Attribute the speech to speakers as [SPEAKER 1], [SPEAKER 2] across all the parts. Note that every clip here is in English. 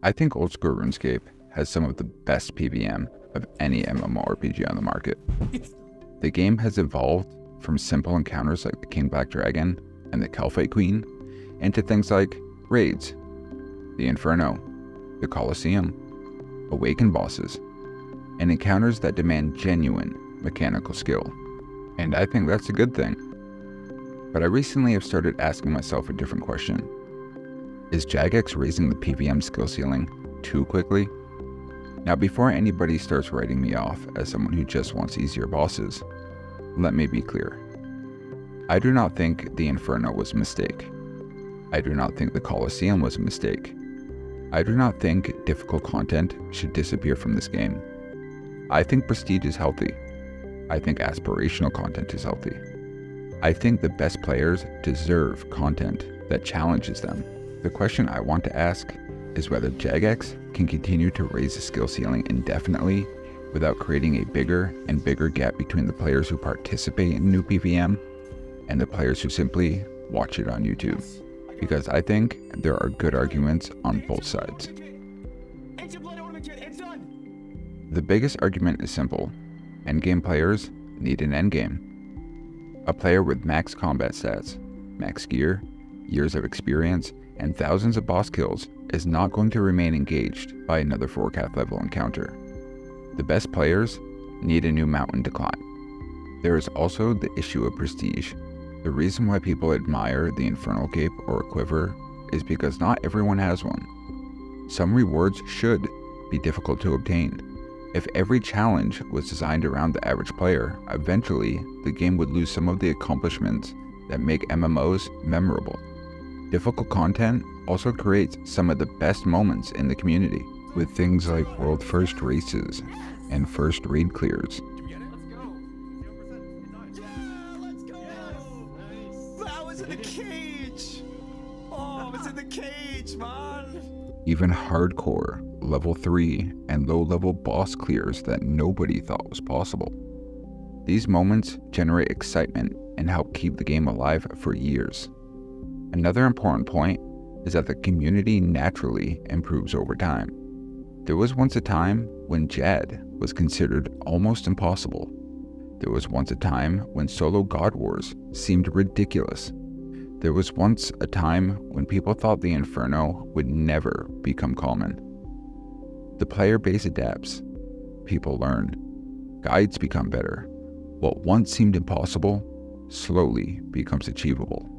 [SPEAKER 1] I think Old School RuneScape has some of the best PvM of any MMORPG on the market. The game has evolved from simple encounters like the King Black Dragon and the Calphite Queen into things like raids, the Inferno, the Colosseum, Awakened bosses, and encounters that demand genuine mechanical skill. And I think that's a good thing. But I recently have started asking myself a different question. Is Jagex raising the PvM skill ceiling too quickly? Now, before anybody starts writing me off as someone who just wants easier bosses, let me be clear. I do not think the Inferno was a mistake. I do not think the Colosseum was a mistake. I do not think difficult content should disappear from this game. I think prestige is healthy. I think aspirational content is healthy. I think the best players deserve content that challenges them. The question I want to ask is whether Jagex can continue to raise the skill ceiling indefinitely without creating a bigger and bigger gap between the players who participate in new PvM and the players who simply watch it on YouTube. Because I think there are good arguments on both sides. The biggest argument is simple. Endgame players need an endgame. A player with max combat stats, max gear, years of experience, and thousands of boss kills is not going to remain engaged by another 4th level encounter. The best players need a new mountain to climb. There is also the issue of prestige. The reason why people admire the Infernal Cape or Quiver is because not everyone has one. Some rewards should be difficult to obtain. If every challenge was designed around the average player, eventually the game would lose some of the accomplishments that make MMOs memorable. Difficult content also creates some of the best moments in the community, with things like world first races and first raid clears.
[SPEAKER 2] That was in the cage! Oh, it was in the cage, man!
[SPEAKER 1] Even hardcore level 3 and low level boss clears that nobody thought was possible. These moments generate excitement and help keep the game alive for years. Another important point is that the community naturally improves over time. There was once a time when Jad was considered almost impossible. There was once a time when solo God Wars seemed ridiculous. There was once a time when people thought the Inferno would never become common. The player base adapts, people learn, guides become better. What once seemed impossible slowly becomes achievable.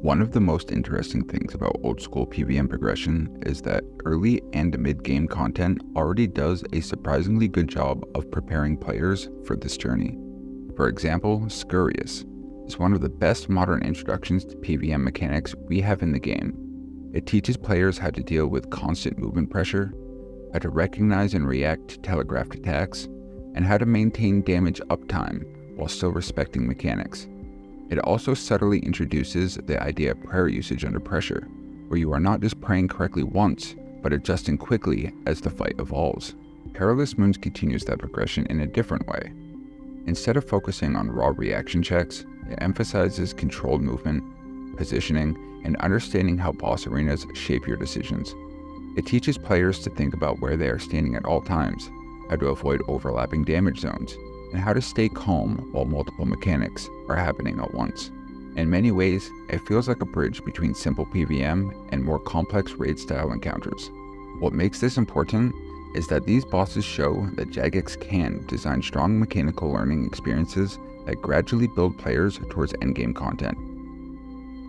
[SPEAKER 1] One of the most interesting things about old school PvM progression is that early and mid-game content already does a surprisingly good job of preparing players for this journey. For example, Scurious is one of the best modern introductions to PvM mechanics we have in the game. It teaches players how to deal with constant movement pressure, how to recognize and react to telegraphed attacks, and how to maintain damage uptime while still respecting mechanics. It also subtly introduces the idea of prayer usage under pressure, where you are not just praying correctly once, but adjusting quickly as the fight evolves. Perilous Moons continues that progression in a different way. Instead of focusing on raw reaction checks, it emphasizes controlled movement, positioning, and understanding how boss arenas shape your decisions. It teaches players to think about where they are standing at all times, how to avoid overlapping damage zones, and how to stay calm while multiple mechanics are happening at once. In many ways, it feels like a bridge between simple PvM and more complex raid-style encounters. What makes this important is that these bosses show that Jagex can design strong mechanical learning experiences that gradually build players towards endgame content.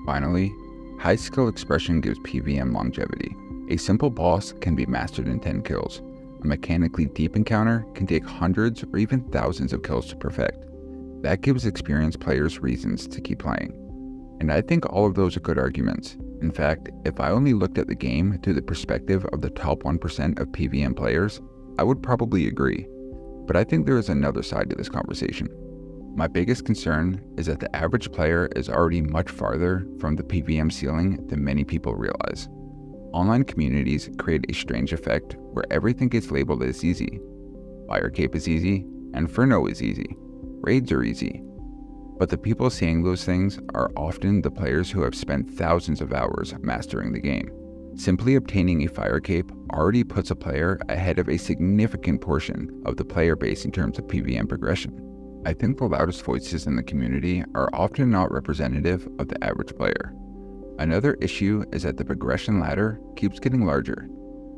[SPEAKER 1] Finally, high skill expression gives PvM longevity. A simple boss can be mastered in 10 kills. A mechanically deep encounter can take hundreds or even thousands of kills to perfect. That gives experienced players reasons to keep playing. And I think all of those are good arguments. In fact, if I only looked at the game through the perspective of the top 1% of PvM players, I would probably agree. But I think there is another side to this conversation. My biggest concern is that the average player is already much farther from the PvM ceiling than many people realize. Online communities create a strange effect where everything gets labeled as easy. Fire Cape is easy, Inferno is easy, raids are easy. But the people saying those things are often the players who have spent thousands of hours mastering the game. Simply obtaining a fire cape already puts a player ahead of a significant portion of the player base in terms of PvM progression. I think the loudest voices in the community are often not representative of the average player. Another issue is that the progression ladder keeps getting larger.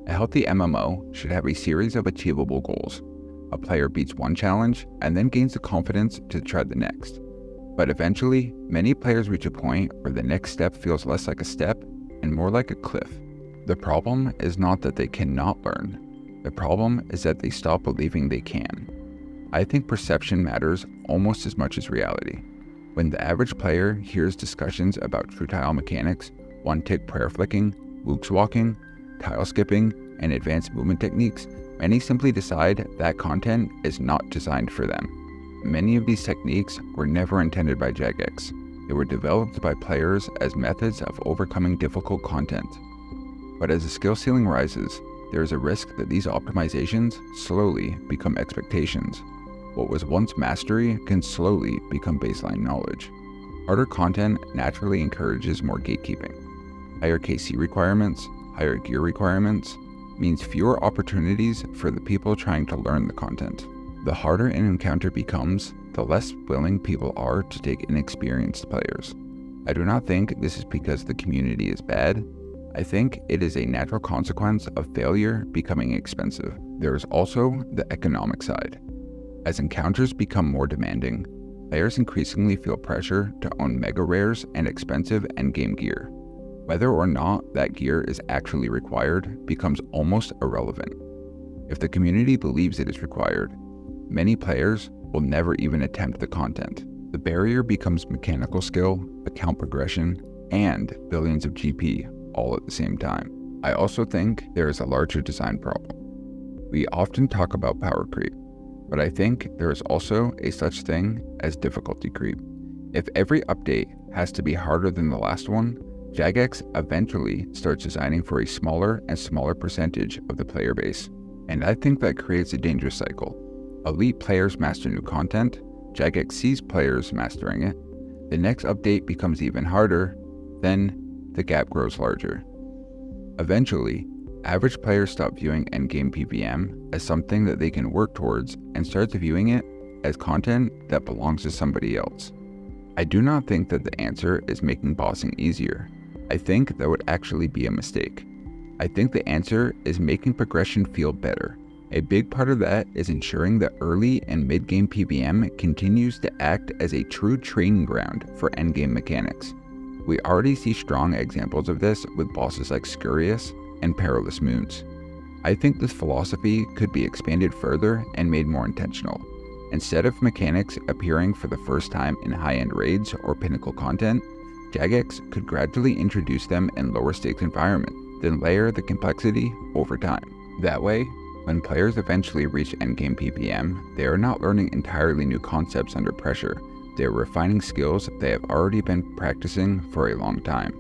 [SPEAKER 1] A healthy MMO should have a series of achievable goals. A player beats one challenge and then gains the confidence to try the next. But eventually, many players reach a point where the next step feels less like a step and more like a cliff. The problem is not that they cannot learn. The problem is that they stop believing they can. I think perception matters almost as much as reality. When the average player hears discussions about true tile mechanics, one-tick prayer flicking, Luke's walking, tile skipping, and advanced movement techniques, many simply decide that content is not designed for them. Many of these techniques were never intended by Jagex. They were developed by players as methods of overcoming difficult content. But as the skill ceiling rises, there is a risk that these optimizations slowly become expectations. What was once mastery can slowly become baseline knowledge. Harder content naturally encourages more gatekeeping. Higher KC requirements, higher gear requirements, means fewer opportunities for the people trying to learn the content. The harder an encounter becomes, the less willing people are to take inexperienced players. I do not think this is because the community is bad. I think it is a natural consequence of failure becoming expensive. There is also the economic side. As encounters become more demanding, players increasingly feel pressure to own mega rares and expensive endgame gear. Whether or not that gear is actually required becomes almost irrelevant. If the community believes it is required, many players will never even attempt the content. The barrier becomes mechanical skill, account progression, and billions of GP all at the same time. I also think there is a larger design problem. We often talk about power creep, but I think there is also a such thing as difficulty creep. If every update has to be harder than the last one, Jagex eventually starts designing for a smaller and smaller percentage of the player base. And I think that creates a dangerous cycle. Elite players master new content, Jagex sees players mastering it, the next update becomes even harder, then the gap grows larger. Eventually, average players stop viewing endgame PvM as something that they can work towards and start viewing it as content that belongs to somebody else. I do not think that the answer is making bossing easier. I think that would actually be a mistake. I think the answer is making progression feel better. A big part of that is ensuring that early and mid-game PvM continues to act as a true training ground for endgame mechanics. We already see strong examples of this with bosses like Scurious and Perilous Moons. I think this philosophy could be expanded further and made more intentional. Instead of mechanics appearing for the first time in high-end raids or pinnacle content, Jagex could gradually introduce them in lower stakes environments, then layer the complexity over time. That way, when players eventually reach endgame PvM, they are not learning entirely new concepts under pressure. They are refining skills they have already been practicing for a long time.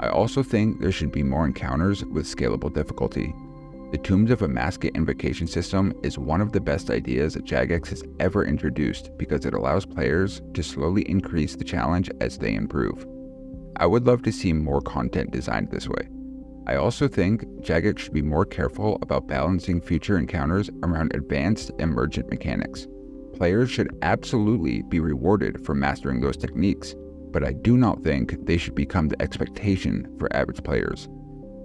[SPEAKER 1] I also think there should be more encounters with scalable difficulty. The Tombs of a Masket invocation system is one of the best ideas that Jagex has ever introduced because it allows players to slowly increase the challenge as they improve. I would love to see more content designed this way. I also think Jagex should be more careful about balancing future encounters around advanced emergent mechanics. Players should absolutely be rewarded for mastering those techniques, but I do not think they should become the expectation for average players.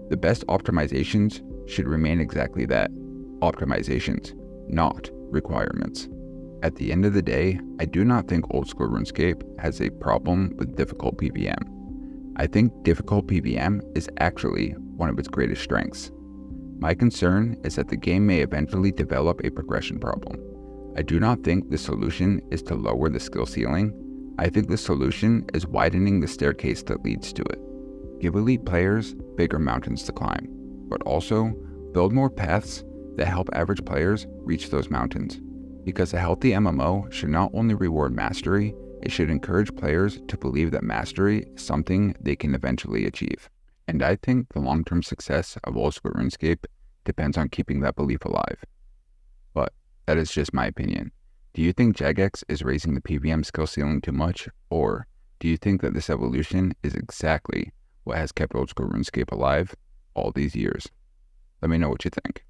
[SPEAKER 1] The best optimizations should remain exactly that, optimizations, not requirements. At the end of the day, I do not think Old School RuneScape has a problem with difficult PvM. I think difficult PvM is actually one of its greatest strengths. My concern is that the game may eventually develop a progression problem. I do not think the solution is to lower the skill ceiling. I think the solution is widening the staircase that leads to it. Give elite players bigger mountains to climb, but also build more paths that help average players reach those mountains. Because a healthy MMO should not only reward mastery, it should encourage players to believe that mastery is something they can eventually achieve. And I think the long-term success of Old School RuneScape depends on keeping that belief alive. But that is just my opinion. Do you think Jagex is raising the PvM skill ceiling too much, or do you think that this evolution is exactly what has kept Old School RuneScape alive all these years. Let me know what you think.